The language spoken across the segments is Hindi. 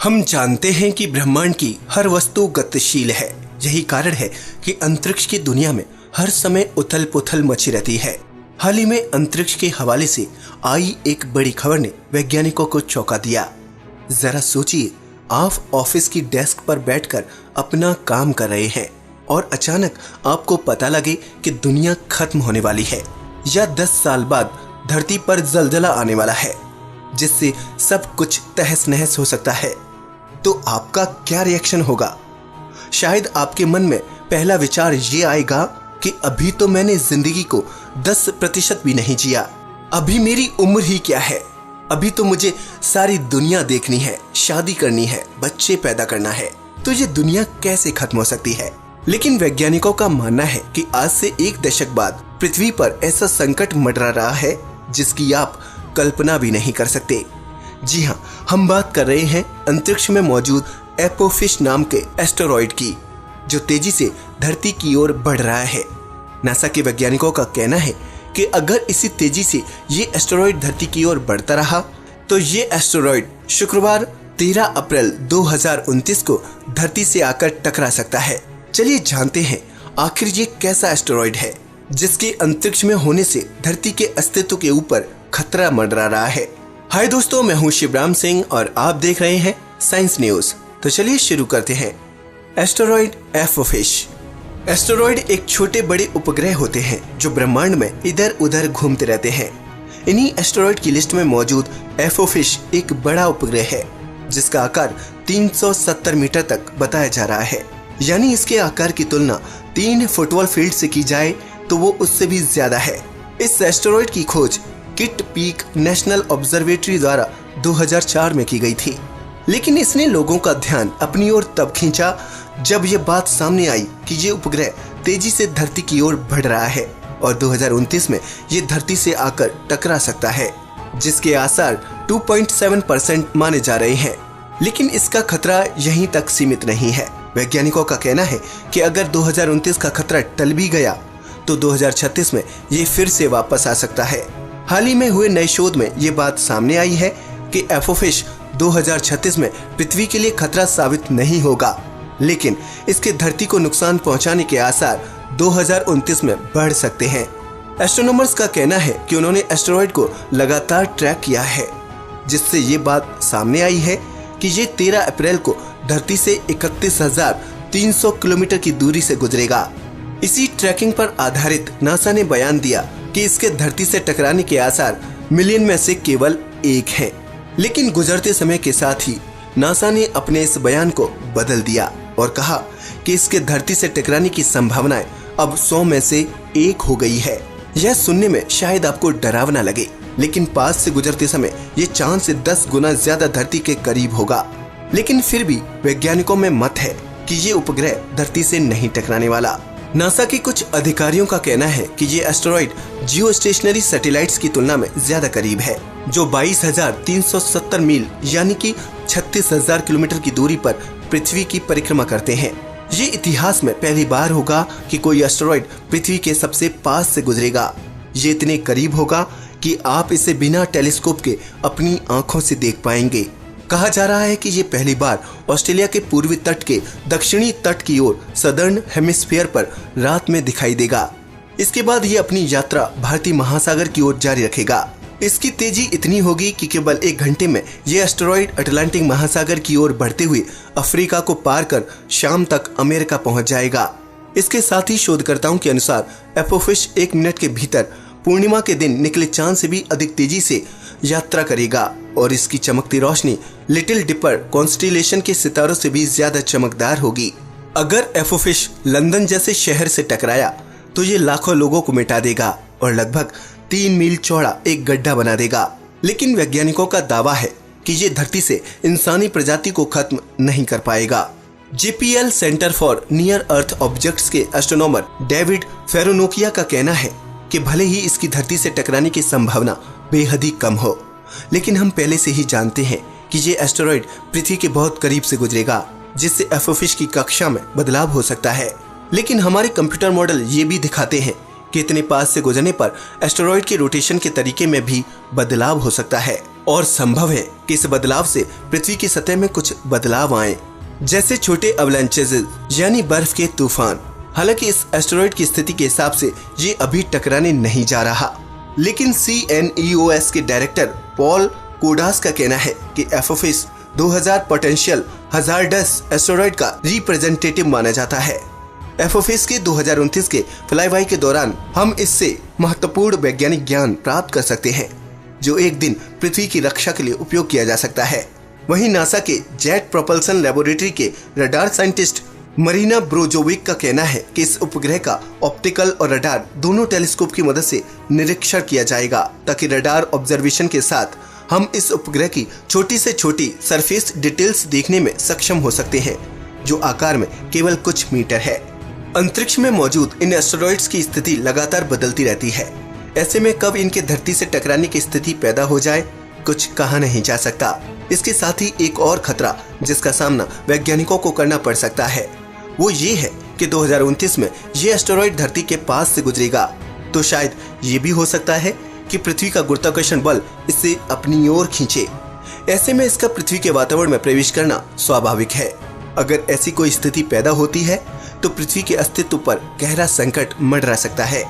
हम जानते हैं कि ब्रह्मांड की हर वस्तु गतिशील है। यही कारण है कि अंतरिक्ष की दुनिया में हर समय उथल पुथल मची रहती है। हाल ही में अंतरिक्ष के हवाले से आई एक बड़ी खबर ने वैज्ञानिकों को चौंका दिया। जरा सोचिए, आप ऑफिस की डेस्क पर बैठकर अपना काम कर रहे हैं और अचानक आपको पता लगे कि दुनिया खत्म होने वाली है या 10 साल बाद धरती पर जलजला आने वाला है जिससे सब कुछ तहस नहस हो सकता है। तो आपका क्या रिएक्शन होगा? शायद आपके मन में पहला विचार ये आएगा कि अभी तो मैंने जिंदगी को 10% भी नहीं जिया, अभी मेरी उम्र ही क्या है, अभी तो मुझे सारी दुनिया देखनी है, शादी करनी है, बच्चे पैदा करना है, तो ये दुनिया कैसे खत्म हो सकती है। लेकिन वैज्ञानिकों का मानना है कि आज से 1 दशक बाद पृथ्वी पर ऐसा संकट मंडरा रहा है जिसकी आप कल्पना भी नहीं कर सकते। जी हाँ, हम बात कर रहे हैं अंतरिक्ष में मौजूद एपोफिस नाम के एस्टेरॉयड की, जो तेजी से धरती की ओर बढ़ रहा है। नासा के वैज्ञानिकों का कहना है कि अगर इसी तेजी से ये एस्टेरॉयड धरती की ओर बढ़ता रहा तो ये एस्टेरॉयड शुक्रवार 13 अप्रैल 2029 को धरती से आकर टकरा सकता है। चलिए जानते हैं आखिर ये कैसा एस्टेरॉयड है जिसके अंतरिक्ष में होने से धरती के अस्तित्व के ऊपर खतरा मंडरा रहा है। हाय दोस्तों, मैं हूं शिवराम सिंह और आप देख रहे हैं साइंस न्यूज। तो चलिए शुरू करते हैं। Asteroid Apophis. एस्टेरॉयड एक छोटे बड़े उपग्रह होते हैं जो ब्रह्मांड में इधर उधर घूमते रहते हैं। इन्हीं एस्टेरॉयड की लिस्ट में मौजूद एपोफिस एक बड़ा उपग्रह है जिसका आकार 370 मीटर तक बताया जा रहा है। यानी इसके आकार की तुलना 3 फुटबॉल फील्ड से की जाए तो वो उससे भी ज्यादा है। इस एस्टेरॉयड की खोज किट पीक नेशनल ऑब्जर्वेटरी द्वारा 2004 में की गई थी, लेकिन इसने लोगों का ध्यान अपनी ओर तब खींचा जब ये बात सामने आई कि ये उपग्रह तेजी से धरती की ओर बढ़ रहा है और 2029 में ये धरती से आकर टकरा सकता है, जिसके आसार 2.7% माने जा रहे हैं। लेकिन इसका खतरा यहीं तक सीमित नहीं है। वैज्ञानिकों का कहना है कि अगर 2029 का खतरा टल भी गया तो 2036 में ये फिर से वापस आ सकता है। हाल ही में हुए नए शोध में ये बात सामने आई है कि एपोफिस 2036 में पृथ्वी के लिए खतरा साबित नहीं होगा, लेकिन इसके धरती को नुकसान पहुंचाने के आसार 2029 में बढ़ सकते हैं। एस्ट्रोनॉमर्स का कहना है कि उन्होंने एस्टेरॉयड को लगातार ट्रैक किया है, जिससे ये बात सामने आई है कि ये 13 अप्रैल को धरती से 31,300 किलोमीटर की दूरी से गुजरेगा। इसी ट्रैकिंग पर आधारित नासा ने बयान दिया कि इसके धरती से टकराने के आसार मिलियन में से केवल 1 है। लेकिन गुजरते समय के साथ ही नासा ने अपने इस बयान को बदल दिया और कहा कि इसके धरती से टकराने की संभावनाएं अब 100 में से 1 हो गई है। यह सुनने में शायद आपको डरावना लगे, लेकिन पास से गुजरते समय ये चांद से 10 गुना ज्यादा धरती के करीब होगा। लेकिन फिर भी वैज्ञानिकों में मत है कि ये उपग्रह धरती से नहीं टकराने वाला। नासा के कुछ अधिकारियों का कहना है कि ये एस्टेरॉयड जियो स्टेशनरी सैटेलाइट्स की तुलना में ज्यादा करीब है, जो 22,370 मील यानी कि 36,000 किलोमीटर की दूरी पर पृथ्वी की परिक्रमा करते हैं। ये इतिहास में पहली बार होगा कि कोई एस्टेरॉयड पृथ्वी के सबसे पास से गुजरेगा। ये इतने करीब होगा कि आप इसे बिना टेलीस्कोप के अपनी आंखों से देख पाएंगे। कहा जा रहा है कि ये पहली बार ऑस्ट्रेलिया के पूर्वी तट के दक्षिणी तट की ओर सदर्न हेमिस्फीयर पर रात में दिखाई देगा। इसके बाद ये अपनी यात्रा भारतीय महासागर की ओर जारी रखेगा। इसकी तेजी इतनी होगी कि केवल 1 घंटे में ये एस्टेरॉयड अटलांटिक महासागर की ओर बढ़ते हुए अफ्रीका को पार कर शाम तक अमेरिका पहुंच जाएगा। इसके साथ ही शोधकर्ताओं के अनुसार एपोफिस 1 मिनट के भीतर पूर्णिमा के दिन निकले चांद से भी अधिक तेजी से यात्रा करेगा और इसकी चमकती रोशनी लिटिल डिपर कॉन्स्टेलेशन के सितारों से भी ज्यादा चमकदार होगी। अगर एपोफिस लंदन जैसे शहर से टकराया तो ये लाखों लोगों को मिटा देगा और लगभग 3 मील चौड़ा एक गड्ढा बना देगा। लेकिन वैज्ञानिकों का दावा है कि ये धरती से इंसानी प्रजाति को खत्म नहीं कर पाएगा। JPL centre for near earth objects के एस्ट्रोनॉमर डेविड फेरोनोकिया का कहना है कि भले ही इसकी धरती से टकराने की संभावना बेहद ही कम हो, लेकिन हम पहले से ही जानते हैं कि ये एस्टेरॉयड पृथ्वी के बहुत करीब से गुजरेगा, जिससे एपोफिस की कक्षा में बदलाव हो सकता है। लेकिन हमारे कंप्यूटर मॉडल ये भी दिखाते हैं कि इतने पास से गुजरने पर एस्टेरॉयड के रोटेशन के तरीके में भी बदलाव हो सकता है। और संभव है कि इस बदलाव से पृथ्वी की सतह में कुछ बदलाव आए, जैसे छोटे अवलांचेस यानी बर्फ के तूफान। हालांकि इस एस्टेरॉइड की स्थिति के हिसाब से ये अभी टकराने नहीं जा रहा, लेकिन CNEOS के डायरेक्टर पॉल कोडास का कहना है कि एपोफिस 2000 पोटेंशियल हजार्डस एस्टेरॉइड का रिप्रेजेंटेटिव माना जाता है। एपोफिस के 2029 के फ्लाईबाई के दौरान हम इससे महत्वपूर्ण वैज्ञानिक ज्ञान प्राप्त कर सकते हैं, जो एक दिन पृथ्वी की रक्षा के लिए उपयोग किया जा सकता है। वहीं नासा के जेट प्रोपल्सन लेबोरेटरी के रडार साइंटिस्ट मरीना ब्रोजोविक का कहना है कि इस उपग्रह का ऑप्टिकल और रडार दोनों टेलीस्कोप की मदद से निरीक्षण किया जाएगा, ताकि रडार ऑब्जर्वेशन के साथ हम इस उपग्रह की छोटी से छोटी सरफेस डिटेल्स देखने में सक्षम हो सकते हैं, जो आकार में केवल कुछ मीटर है। अंतरिक्ष में मौजूद इन एस्टेरॉइड्स की स्थिति लगातार बदलती रहती है। ऐसे में कब इनके धरती से टकराने की स्थिति पैदा हो जाए, कुछ कहा नहीं जा सकता। इसके साथ ही एक और खतरा जिसका सामना वैज्ञानिकों को करना पड़ सकता है, वो ये है कि 2029 में ये एस्टेरॉइड धरती के पास से गुजरेगा, तो शायद ये भी हो सकता है कि पृथ्वी का गुरुत्वाकर्षण बल इसे अपनी ओर खींचे। ऐसे में इसका पृथ्वी के वातावरण में प्रवेश करना स्वाभाविक है। अगर ऐसी कोई स्थिति पैदा होती है तो पृथ्वी के अस्तित्व पर गहरा संकट मंडरा सकता है,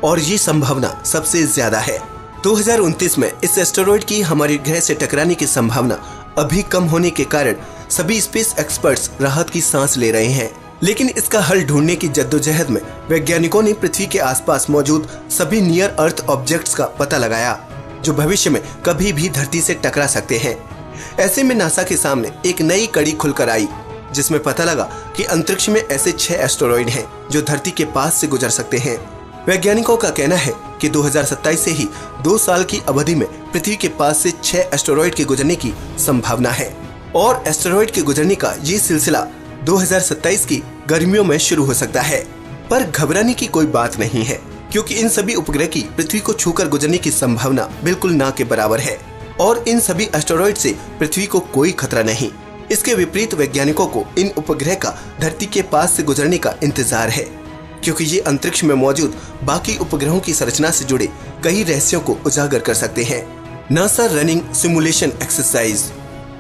और ये संभावना सबसे ज्यादा है। 2029 में इस एस्टेरॉइड की हमारे ग्रह से टकराने की संभावना अभी कम होने के कारण सभी स्पेस एक्सपर्ट्स राहत की सांस ले रहे हैं, लेकिन इसका हल ढूंढने की जद्दोजहद में वैज्ञानिकों ने पृथ्वी के आसपास मौजूद सभी नियर अर्थ ऑब्जेक्ट्स का पता लगाया, जो भविष्य में कभी भी धरती से टकरा सकते हैं। ऐसे में नासा के सामने एक नई कड़ी खुलकर आई, जिसमें पता लगा कि अंतरिक्ष में ऐसे 6 एस्टेरॉइड हैं जो धरती के पास से गुजर सकते हैं। वैज्ञानिकों का कहना है कि 2027 से ही 2 साल की अवधि में पृथ्वी के पास से 6 एस्टेरॉइड के गुजरने की संभावना है, और एस्टेरॉइड के गुजरने का ये सिलसिला 2027 की गर्मियों में शुरू हो सकता है। पर घबराने की कोई बात नहीं है, क्योंकि इन सभी उपग्रह की पृथ्वी को छूकर गुजरने की संभावना बिल्कुल ना के बराबर है, और इन सभी एस्टेरॉइड से पृथ्वी को कोई खतरा नहीं। इसके विपरीत वैज्ञानिकों को इन उपग्रह का धरती के पास से गुजरने का इंतजार है, क्योंकि ये अंतरिक्ष में मौजूद बाकी उपग्रहों की संरचना से जुड़े कई रहस्यों को उजागर कर सकते हैं। NASA running simulation exercise.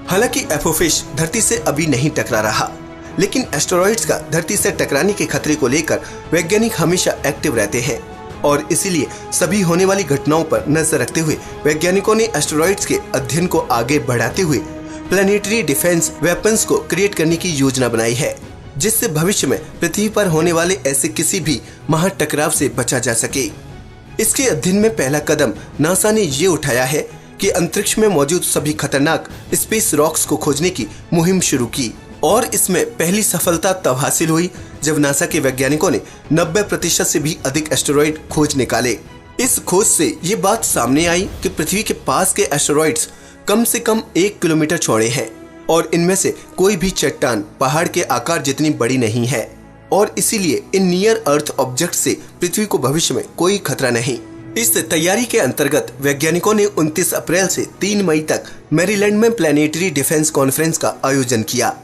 हालांकि एपोफिस धरती से अभी नहीं टकरा रहा, लेकिन एस्टेरॉइड्स का धरती से टकराने के खतरे को लेकर वैज्ञानिक हमेशा एक्टिव रहते हैं, और इसीलिए सभी होने वाली घटनाओं पर नजर रखते हुए वैज्ञानिकों ने एस्टेरॉइड्स के अध्ययन को आगे बढ़ाते हुए प्लैनेटरी डिफेंस वेपन्स को क्रिएट करने की योजना बनाई है, जिससे भविष्य में पृथ्वी पर होने वाले ऐसे किसी भी महाटकराव से बचा जा सके। इसके अध्ययन में पहला कदम नासा ने ये उठाया है कि अंतरिक्ष में मौजूद सभी खतरनाक स्पेस रॉक्स को खोजने की मुहिम शुरू की, और इसमें पहली सफलता तब हासिल हुई जब नासा के वैज्ञानिकों ने 90% से भी अधिक एस्टेरॉइड खोज निकाले। इस खोज से ये बात सामने आई कि पृथ्वी के पास के एस्टेरॉइड्स कम से कम 1 किलोमीटर चौड़े हैं, और इनमें से कोई भी चट्टान पहाड़ के आकार जितनी बड़ी नहीं है, और इसीलिए इन नियर अर्थ ऑब्जेक्ट से पृथ्वी को भविष्य में कोई खतरा नहीं। इस तैयारी के अंतर्गत वैज्ञानिकों ने 29 अप्रैल से 3 मई तक मैरीलैंड में प्लैनेटरी डिफेंस कॉन्फ्रेंस का आयोजन किया।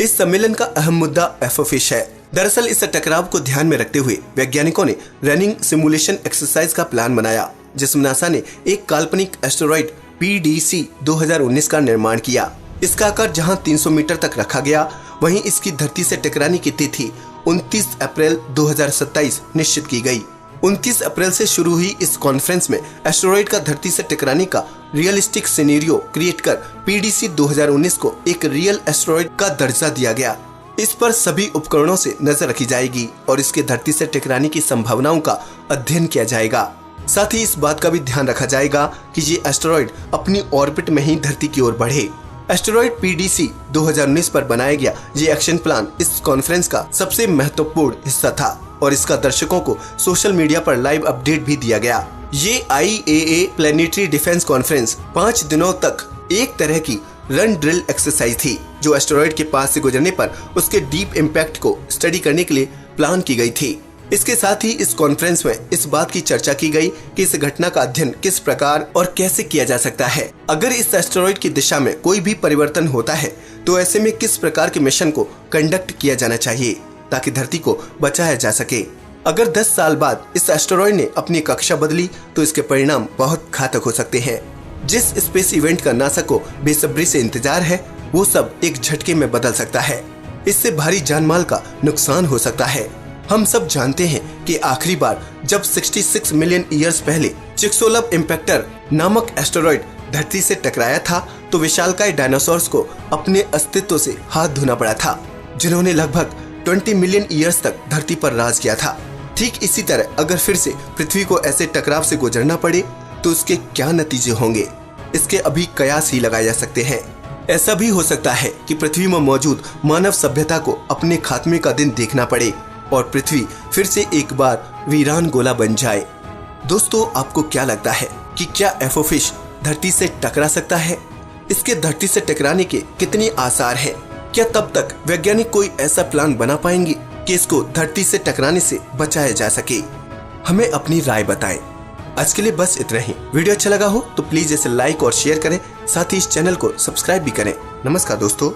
इस सम्मेलन का अहम मुद्दा एपोफिस है। दरअसल इस टकराव को ध्यान में रखते हुए वैज्ञानिकों ने रनिंग सिमुलेशन एक्सरसाइज का प्लान बनाया, जिसमें नासा ने एक काल्पनिक एस्टेरॉइड PDC 2019 का निर्माण किया। इसका आकार जहां 300 मीटर तक रखा गया, वहीं इसकी धरती से टकराने की तिथि 29 अप्रैल 2027 निश्चित की गई। 29 अप्रैल से शुरू हुई इस कॉन्फ्रेंस में एस्टेरॉइड का धरती से टकराने का रियलिस्टिक सिनेरियो क्रिएट कर PDC 2019 को एक रियल एस्टेरॉइड का दर्जा दिया गया। इस पर सभी उपकरणों से नजर रखी जाएगी और इसके धरती से टकराने की संभावनाओं का अध्ययन किया जाएगा। साथ ही इस बात का भी ध्यान रखा जाएगा कि ये एस्टेरॉइड अपनी ऑर्बिट में ही धरती की ओर बढ़े। एस्टेरॉइड PDC 2019 पर बनाया गया ये एक्शन प्लान इस कॉन्फ्रेंस का सबसे महत्वपूर्ण हिस्सा था, और इसका दर्शकों को सोशल मीडिया पर लाइव अपडेट भी दिया गया। ये IAA प्लैनेटरी डिफेंस कॉन्फ्रेंस 5 दिनों तक एक तरह की रन ड्रिल एक्सरसाइज थी, जो एस्टेरॉइड के पास से गुजरने पर उसके डीप इम्पैक्ट को स्टडी करने के लिए प्लान की गई थी। इसके साथ ही इस कॉन्फ्रेंस में इस बात की चर्चा की गई कि इस घटना का अध्ययन किस प्रकार और कैसे किया जा सकता है। अगर इस एस्टेरॉइड की दिशा में कोई भी परिवर्तन होता है तो ऐसे में किस प्रकार के मिशन को कंडक्ट किया जाना चाहिए ताकि धरती को बचाया जा सके। अगर 10 साल बाद इस एस्टेरॉइड ने अपनी कक्षा बदली तो इसके परिणाम बहुत घातक हो सकते हैं। जिस स्पेस इवेंट का नासा को बेसब्री से इंतजार है वो सब एक झटके में बदल सकता है। इससे भारी जानमाल का नुकसान हो सकता है। हम सब जानते हैं कि आखिरी बार जब 66 मिलियन ईयर्स पहले चिक्सोलव इम्पैक्टर नामक एस्टेरॉइड धरती से टकराया था तो विशालकाय डायनासोर्स को अपने अस्तित्व से हाथ धोना पड़ा था, जिन्होंने लगभग 20 मिलियन ईयर्स तक धरती पर राज किया था। ठीक इसी तरह अगर फिर से पृथ्वी को ऐसे टकराव से गुजरना पड़े तो उसके क्या नतीजे होंगे, इसके अभी कयास ही लगाए जा सकते हैं। ऐसा भी हो सकता है कि पृथ्वी में मौजूद मानव सभ्यता को अपने खात्मे का दिन देखना पड़े और पृथ्वी फिर से एक बार वीरान गोला बन जाए। दोस्तों, आपको क्या लगता है कि क्या एफओफिश धरती से टकरा सकता है? इसके धरती से टकराने के कितने आसार हैं? क्या तब तक वैज्ञानिक कोई ऐसा प्लान बना पाएंगे कि इसको धरती से टकराने से बचाया जा सके? हमें अपनी राय बताएं। आज के लिए बस इतना ही। वीडियो अच्छा लगा हो तो प्लीज इसे लाइक और शेयर करें, साथ ही इस चैनल को सब्सक्राइब भी करें। नमस्कार दोस्तों।